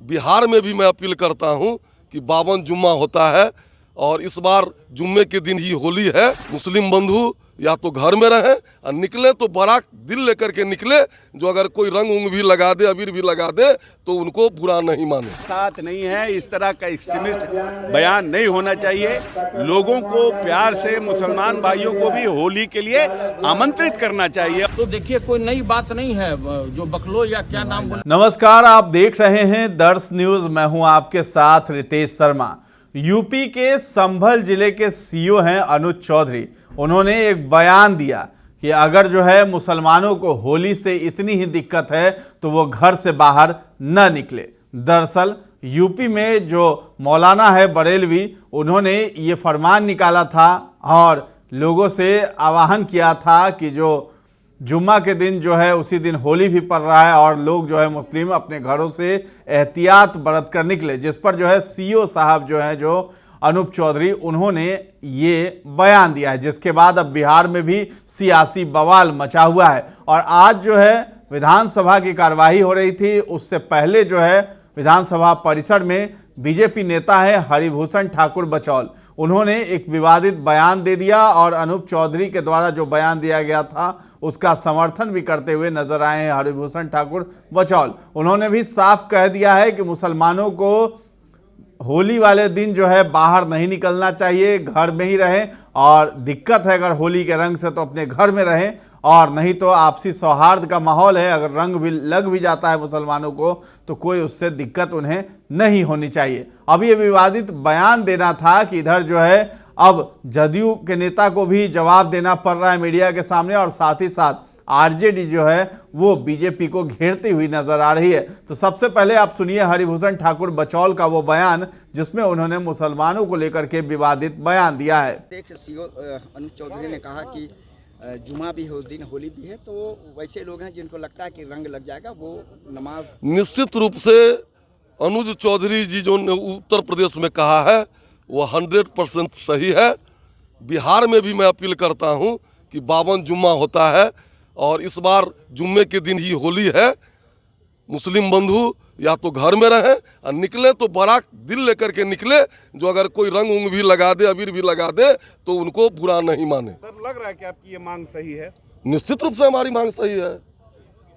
बिहार में भी मैं अपील करता हूं कि 52 जुम्मा होता है और इस बार जुम्मे के दिन ही होली है। मुस्लिम बंधु या तो घर में रहें और निकले तो बड़ा दिल लेकर के निकले। जो अगर कोई रंग उंग भी लगा दे, अबीर भी लगा दे, तो उनको बुरा नहीं माने। साथ नहीं है, इस तरह का एक्सट्रीमिस्ट बयान नहीं होना चाहिए। लोगों को प्यार से, मुसलमान भाइयों को भी होली के लिए आमंत्रित करना चाहिए। तो देखिए, कोई नई बात नहीं है जो बकलो या क्या नाम बोले। नमस्कार, आप देख रहे हैं दर्श न्यूज। मैं हूं आपके साथ रितेश शर्मा। यूपी के संभल जिले के सीओ हैं अनुज चौधरी। उन्होंने एक बयान दिया कि अगर जो है मुसलमानों को होली से इतनी ही दिक्कत है तो वो घर से बाहर न निकले। दरअसल यूपी में जो मौलाना है बरेलवी, उन्होंने ये फरमान निकाला था और लोगों से आह्वान किया था कि जो जुम्मा के दिन जो है उसी दिन होली भी पड़ रहा है और लोग जो है मुस्लिम अपने घरों से एहतियात बरत कर निकले। जिस पर जो है सीओ साहब जो है जो अनूप चौधरी, उन्होंने ये बयान दिया है, जिसके बाद अब बिहार में भी सियासी बवाल मचा हुआ है। और आज जो है विधानसभा की कार्यवाही हो रही थी, उससे पहले जो है विधानसभा परिसर में बीजेपी नेता है हरिभूषण ठाकुर बचौल, उन्होंने एक विवादित बयान दे दिया और अनूप चौधरी के द्वारा जो बयान दिया गया था उसका समर्थन भी करते हुए नजर आए हैं हरिभूषण ठाकुर बचौल। उन्होंने भी साफ कह दिया है कि मुसलमानों को होली वाले दिन जो है बाहर नहीं निकलना चाहिए, घर में ही रहें, और दिक्कत है अगर होली के रंग से तो अपने घर में रहें, और नहीं तो आपसी सौहार्द का माहौल है, अगर रंग भी लग भी जाता है मुसलमानों को तो कोई उससे दिक्कत उन्हें नहीं होनी चाहिए। अब ये विवादित बयान देना था कि इधर जो है अब जदयू के नेता को भी जवाब देना पड़ रहा है मीडिया के सामने, और साथ ही साथ आरजेडी जो है वो बीजेपी को घेरती हुई नजर आ रही है। तो सबसे पहले आप सुनिए हरिभूषण ठाकुर बचौल का वो बयान जिसमें उन्होंने मुसलमानों को लेकर के विवादित बयान दिया है। सीओ अनुज चौधरी ने कहा कि जुमा भी हो, दिन होली भी है, तो वैसे लोग हैं जिनको लगता है कि रंग लग जाएगा, वो नमाज। निश्चित रूप से अनुज चौधरी जी जो उत्तर प्रदेश में कहा है वो 100% सही है। बिहार में भी मैं अपील करता हूं कि 52 जुम्मा होता है और इस बार जुम्मे के दिन ही होली है। मुस्लिम बंधु या तो घर में रहें और निकले तो बड़ा दिल लेकर के निकले। जो अगर कोई रंग उंग भी लगा दे, अबीर भी लगा दे, तो उनको बुरा नहीं माने। सर, लग रहा है कि आपकी ये मांग सही है? निश्चित रूप से हमारी मांग सही है।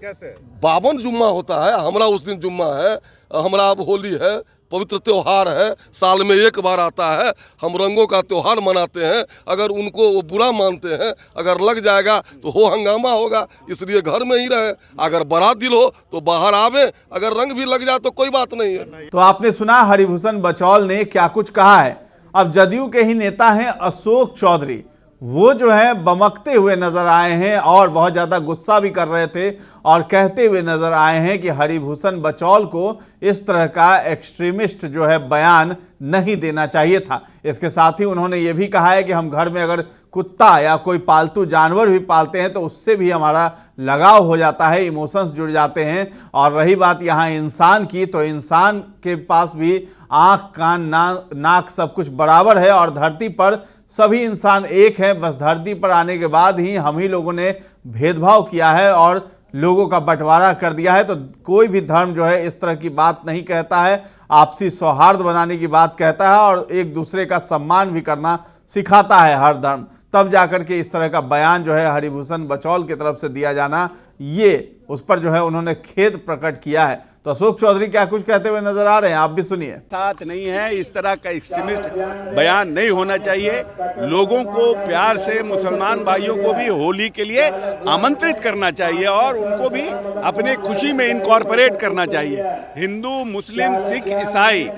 कैसे? 52 जुम्मा होता है, हमारा उस दिन जुम्मा है, हमारा अब होली है, पवित्र त्योहार है, साल में एक बार आता है, हम रंगों का त्योहार मनाते हैं। अगर उनको वो बुरा मानते हैं, अगर लग जाएगा तो हो हंगामा होगा, इसलिए घर में ही रहे। अगर बड़ा दिल हो तो बाहर आवे, अगर रंग भी लग जाए तो कोई बात नहीं है। तो आपने सुना हरिभूषण बचौल ने क्या कुछ कहा है। अब जदयू के ही नेता हैं अशोक चौधरी, वो जो है बमकते हुए नजर आए हैं और बहुत ज़्यादा गुस्सा भी कर रहे थे और कहते हुए नजर आए हैं कि हरिभूषण बचौल को इस तरह का एक्सट्रीमिस्ट जो है बयान नहीं देना चाहिए था। इसके साथ ही उन्होंने ये भी कहा है कि हम घर में अगर कुत्ता या कोई पालतू जानवर भी पालते हैं तो उससे भी हमारा लगाव हो जाता है, इमोशंस जुड़ जाते हैं। और रही बात यहाँ इंसान की, तो इंसान के पास भी आँख, कान, नाक सब कुछ बराबर है और धरती पर सभी इंसान एक हैं। बस धरती पर आने के बाद ही हम ही लोगों ने भेदभाव किया है और लोगों का बंटवारा कर दिया है। तो कोई भी धर्म जो है इस तरह की बात नहीं कहता है, आपसी सौहार्द बनाने की बात कहता है और एक दूसरे का सम्मान भी करना सिखाता है हर धर्म। तब जाकर के इस तरह का बयान जो है हरिभूषण बचौल की तरफ से दिया जाना, ये उस पर जो है उन्होंने खेद प्रकट किया है। तो अशोक चौधरी क्या कुछ कहते हुए नजर आ रहे हैं, आप भी सुनिए। साथ नहीं है, इस तरह का एक्सट्रीमिस्ट बयान नहीं होना चाहिए। लोगों को प्यार से, मुसलमान भाइयों को भी होली के लिए आमंत्रित करना चाहिए और उनको भी अपने खुशी में इनकॉर्पोरेट करना चाहिए। हिंदू, मुस्लिम, सिख, ईसाई,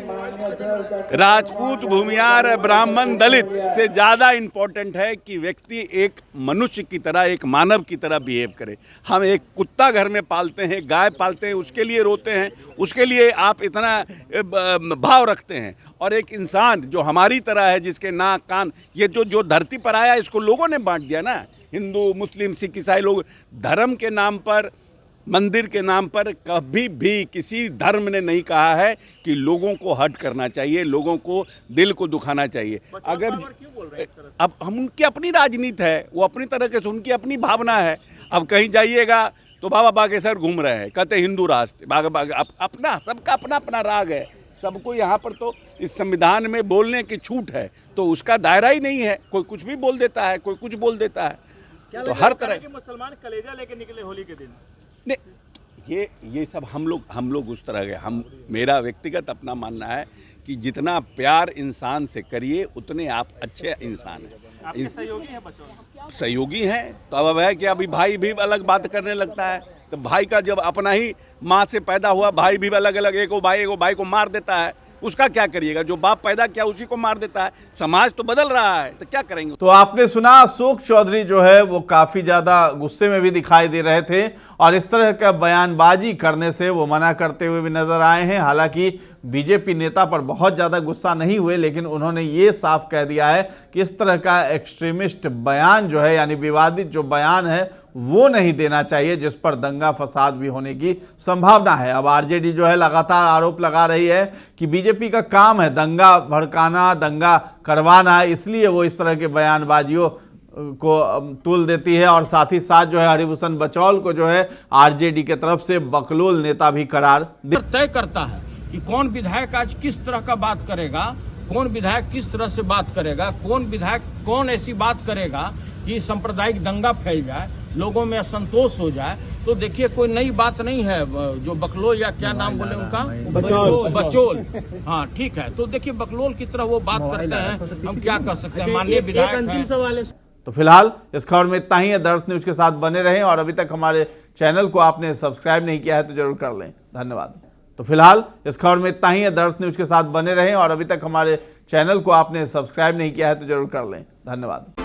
राजपूत, भूमियार, ब्राह्मण, दलित से ज़्यादा इम्पोर्टेंट है कि व्यक्ति एक मनुष्य की तरह, एक मानव की तरह बिहेव करे। हम एक कुत्ता घर में पालते हैं, गाय पालते हैं, उसके लिए रोते हैं, उसके लिए आप इतना भाव रखते हैं, और एक इंसान जो हमारी तरह है, जिसके नाक, कान, ये जो धरती पर आया, इसको लोगों ने बांट दिया ना। हिंदू, मुस्लिम, सिख, ईसाई लोग धर्म के नाम पर, मंदिर के नाम पर कभी भी किसी धर्म ने नहीं कहा है कि लोगों को हर्ट करना चाहिए, लोगों को दिल को दुखाना चाहिए। अगर अब हम, उनकी अपनी राजनीति है, वो अपनी तरह के से, उनकी अपनी भावना है। अब कहीं जाइएगा तो बाबा बागेश्वर घूम रहे हैं, कहते हिंदू राष्ट्र अपना सबका अपना अपना राग है। सबको यहाँ पर तो इस संविधान में बोलने की छूट है, तो उसका दायरा ही नहीं है। कोई कुछ भी बोल देता है, कोई कुछ बोल देता है। तो हर तरह मुसलमान कलेजा लेके निकले होली के दिन। नहीं, ये सब हम लोग उस तरह के मेरा व्यक्तिगत अपना मानना है कि जितना प्यार इंसान से करिए उतने आप अच्छे इंसान हैं। आपके सहयोगी हैं बचौल? सहयोगी हैं तो अब है कि अभी भाई भी अलग बात करने लगता है। तो भाई का जब अपना ही माँ से पैदा हुआ भाई भी अलग अलग, एक भाई को मार देता है, उसका क्या करिएगा? जो बाप पैदा किया उसी को मार देता है। समाज तो बदल रहा है, तो क्या करेंगे? तो आपने सुना, अशोक चौधरी जो है वो काफी ज्यादा गुस्से में भी दिखाई दे रहे थे और इस तरह का बयानबाजी करने से वो मना करते हुए भी नजर आए हैं। हालांकि बीजेपी नेता पर बहुत ज्यादा गुस्सा नहीं हुए, लेकिन उन्होंने ये साफ कह दिया है कि इस तरह का एक्सट्रीमिस्ट बयान जो है, यानी विवादित जो बयान है, वो नहीं देना चाहिए, जिस पर दंगा फसाद भी होने की संभावना है। अब आरजेडी जो है लगातार आरोप लगा रही है कि बीजेपी का काम है दंगा भड़काना, दंगा करवाना, इसलिए वो इस तरह के बयानबाजियों को तुल देती है। और साथ ही साथ जो है हरिभूषण बचौल को जो है आरजेडी के तरफ से बकलोल नेता भी करार तय करता है कि कौन विधायक आज किस तरह का बात करेगा, कौन विधायक किस तरह से बात करेगा, कौन विधायक कौन ऐसी बात करेगा कि सांप्रदायिक दंगा फैल जाए, लोगों में असंतोष हो जाए। तो देखिए, कोई नई बात नहीं है। जो बकलोल या क्या नाम बोले उनका, बचौल, हाँ ठीक है। तो देखिए, बकलोल की तरह वो बात करते हैं, हम क्या कर सकते हैं? माननीय विधायक हैं। तो फिलहाल इस खबर में इतना ही है। दर्श न्यूज के साथ बने रहें और अभी तक हमारे चैनल को आपने सब्सक्राइब नहीं किया है तो जरूर कर लें। धन्यवाद। तो फिलहाल इस खबर में इतना ही है। दर्श न्यूज के साथ बने रहें और अभी तक हमारे चैनल को आपने सब्सक्राइब नहीं किया है तो जरूर कर लें। धन्यवाद।